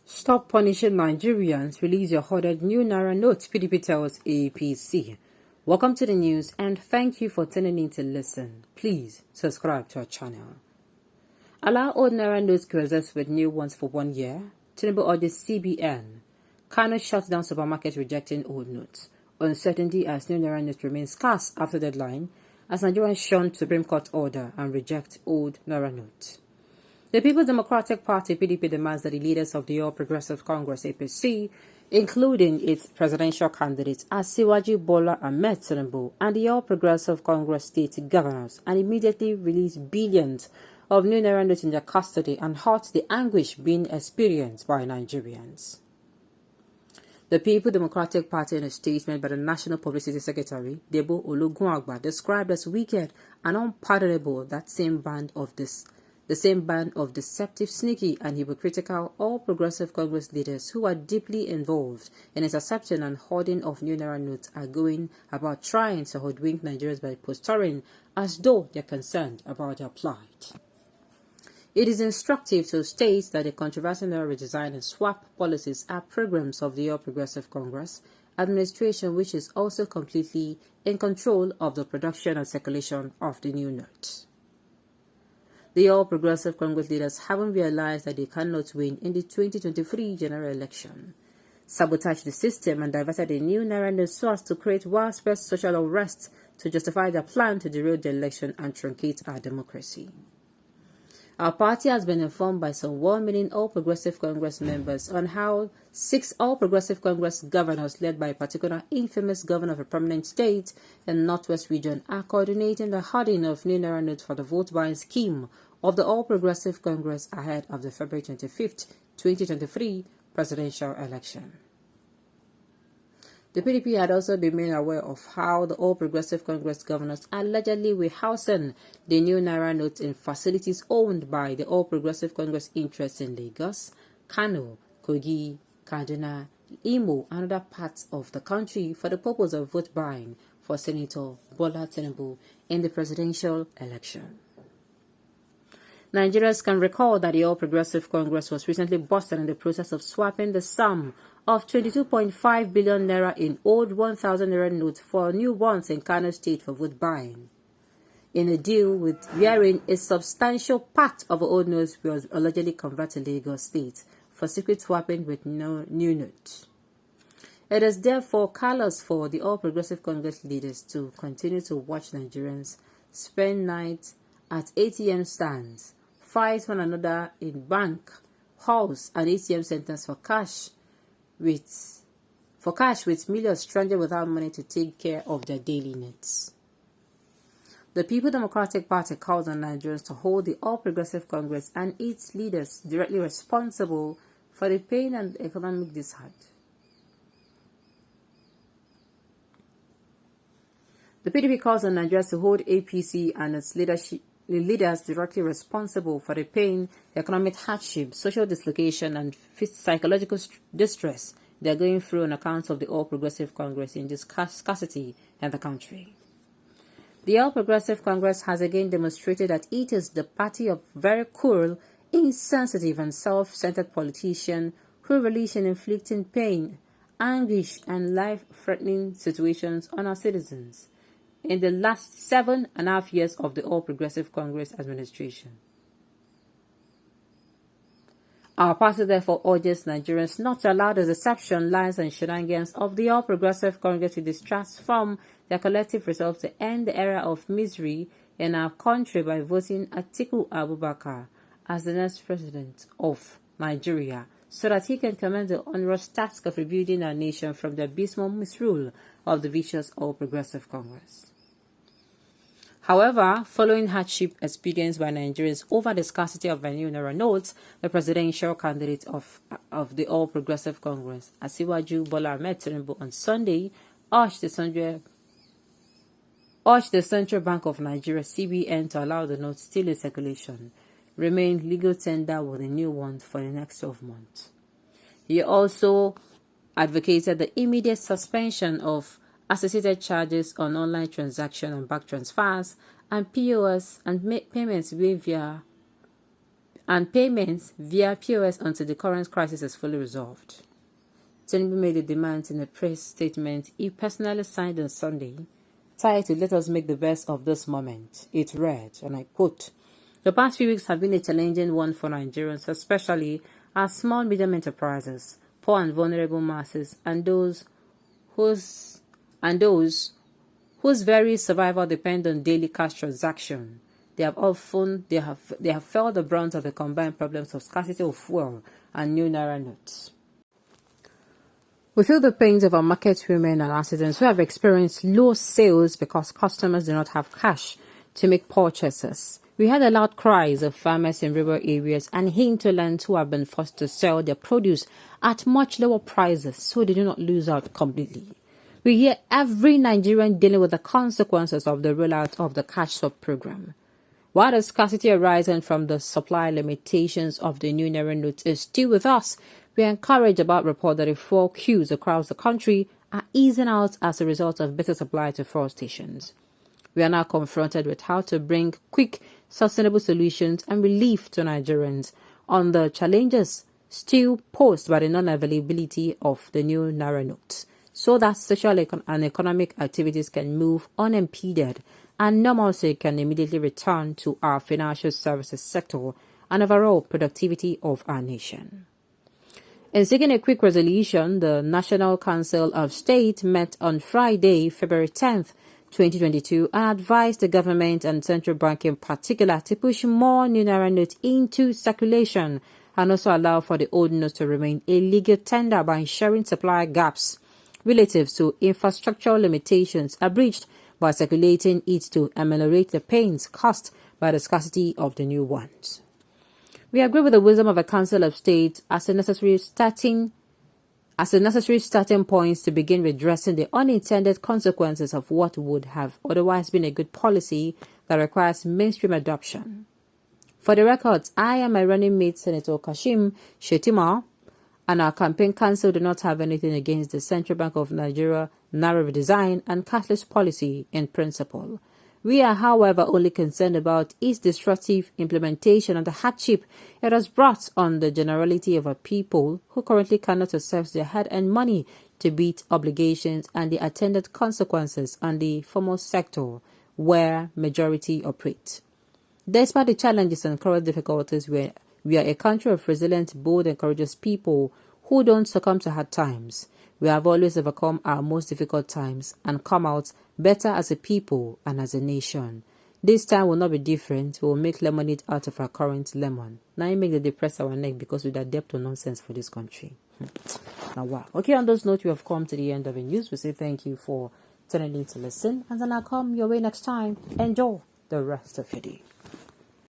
Stop punishing Nigerians. Release your hoarded new Naira notes, PDP tells APC. Welcome to the news and thank you for tuning in to listen. Please subscribe to our channel. Allow old Naira notes to coexist with new ones for 1 year. Tinubu urges CBN. Kano shuts down supermarkets rejecting old notes. Uncertainty as new Naira notes remain scarce after deadline as Nigerians shun Supreme Court order and reject old Naira notes. The People's Democratic Party (PDP) demands that the leaders of the All Progressive Congress (APC), including its presidential candidates Asiwaju Bola Ahmed Tinubu and the All Progressive Congress state governors, and immediately release billions of new Naira notes in their custody and halt the anguish being experienced by Nigerians. The People's Democratic Party, in a statement by the National Publicity Secretary, Debo Ologunagba, described as wicked and unpardonable the same band of deceptive, sneaky, and hypocritical All Progressive Congress leaders who are deeply involved in intercepting and hoarding of new Naira notes are going about trying to hoodwink Nigerians by posturing as though they're concerned about their plight. It is instructive to state that the controversial Naira redesign and swap policies are programs of the All Progressive Congress administration, which is also completely in control of the production and circulation of the new note. The All Progressive Congress leaders haven't realized that they cannot win in the 2023 general election, sabotage the system, and diverted the new Naira note so as to create widespread social unrest to justify their plan to derail the election and truncate our democracy. Our party has been informed by some 1 million All Progressive Congress members on how 6 All Progressive Congress governors, led by a particular infamous governor of a prominent state in the Northwest region, are coordinating the hoarding of new Naira notes for the vote-buying scheme of the All Progressive Congress ahead of the February 25th, 2023 presidential election. The PDP had also been made aware of how the All Progressive Congress governors allegedly warehousing the new Naira notes in facilities owned by the All Progressive Congress interests in Lagos, Kano, Kogi, Kaduna, Imo, and other parts of the country for the purpose of vote buying for Senator Bola Tinubu in the presidential election. Nigerians can recall that the All Progressive Congress was recently busted in the process of swapping the sum of 22.5 billion naira in old 1,000 naira notes for new ones in Kano State for vote buying, in a deal with wherein a substantial part of the old notes was allegedly converted to Lagos State for secret swapping with no new notes. It is therefore callous for the All Progressive Congress leaders to continue to watch Nigerians spend nights at ATM stands, fight one another in bank, halls, and ATM centers for cash with millions stranded without money to take care of their daily needs. The People's Democratic Party calls on Nigerians to hold the All Progressive Congress and its leaders directly responsible for the pain and economic dishonor. The PDP calls on Nigerians to hold APC and its leaders directly responsible for the pain, economic hardship, social dislocation, and psychological distress they are going through on account of the All Progressive Congress in this scarcity in the country. The All Progressive Congress has again demonstrated that it is the party of very cruel, insensitive, and self-centered politicians who relish in inflicting pain, anguish, and life-threatening situations on our citizens in the last 7.5 years of the All Progressive Congress administration. Our party therefore urges Nigerians not to allow the deception, lies, and shenanigans of the All Progressive Congress to distract from their collective resolve to end the era of misery in our country by voting Atiku Abubakar as the next president of Nigeria, so that he can commence the onerous task of rebuilding our nation from the abysmal misrule of the vicious All Progressive Congress. However, following hardship experienced by Nigerians over the scarcity of new Naira notes, the presidential candidate of the All Progressive Congress, Asiwaju Bola Ahmed Tinubu, on Sunday urged the Central Bank of Nigeria (CBN) to allow the notes still in circulation remain legal tender with the new ones for the next 12 months. He also advocated the immediate suspension of associated charges on online transaction and bank transfers and POS and payments via and payments via POS until the current crisis is fully resolved. Tinubu made the demands in a press statement he personally signed on Sunday, titled "Let us make the best of this moment." It read, and I quote, "The past few weeks have been a challenging one for Nigerians, especially our small medium enterprises, poor and vulnerable masses, and those whose very survival depend on daily cash transaction. They have felt the brunt of the combined problems of scarcity of fuel and new Naira notes. We feel the pains of our market women and artisans who have experienced low sales because customers do not have cash to make purchases. We heard the loud cries of farmers in rural areas and hinterlands who have been forced to sell their produce at much lower prices so they do not lose out completely. We hear every Nigerian dealing with the consequences of the rollout of the cash swap program. While the scarcity arising from the supply limitations of the new Naira notes is still with us, we are encouraged about report that the fuel queues across the country are easing out as a result of better supply to fuel stations. We are now confronted with how to bring quick, sustainable solutions and relief to Nigerians on the challenges still posed by the non-availability of the new Naira notes, so that social and economic activities can move unimpeded and normalcy can immediately return to our financial services sector and overall productivity of our nation. In seeking a quick resolution, the National Council of State met on Friday, February 10th, 2022, and advised the government and central bank in particular to push more new Naira notes into circulation and also allow for the old notes to remain a legal tender by ensuring supply gaps relative to infrastructural limitations are breached by circulating it to ameliorate the pains caused by the scarcity of the new ones. We agree with the wisdom of a Council of State as a necessary starting point to begin redressing the unintended consequences of what would have otherwise been a good policy that requires mainstream adoption. For the records, I and my running mate Senator Kashim Shettima and our campaign council do not have anything against the Central Bank of Nigeria Naira redesign and cashless policy in principle. We are, however, only concerned about its destructive implementation and the hardship it has brought on the generality of our people who currently cannot access their hard-earned money to beat obligations and the attendant consequences on the formal sector where majority operate. Despite the challenges and current difficulties, we are a country of resilient, bold, and courageous people who don't succumb to hard times. We have always overcome our most difficult times and come out better as a people and as a nation. This time will not be different. We will make lemonade out of our current lemon. Now you make the depress our neck because we are debt to nonsense for this country. Now wow. Okay, on those notes, we have come to the end of the news. We say thank you for tuning in to listen, and then I'll come your way next time. Enjoy the rest of your day.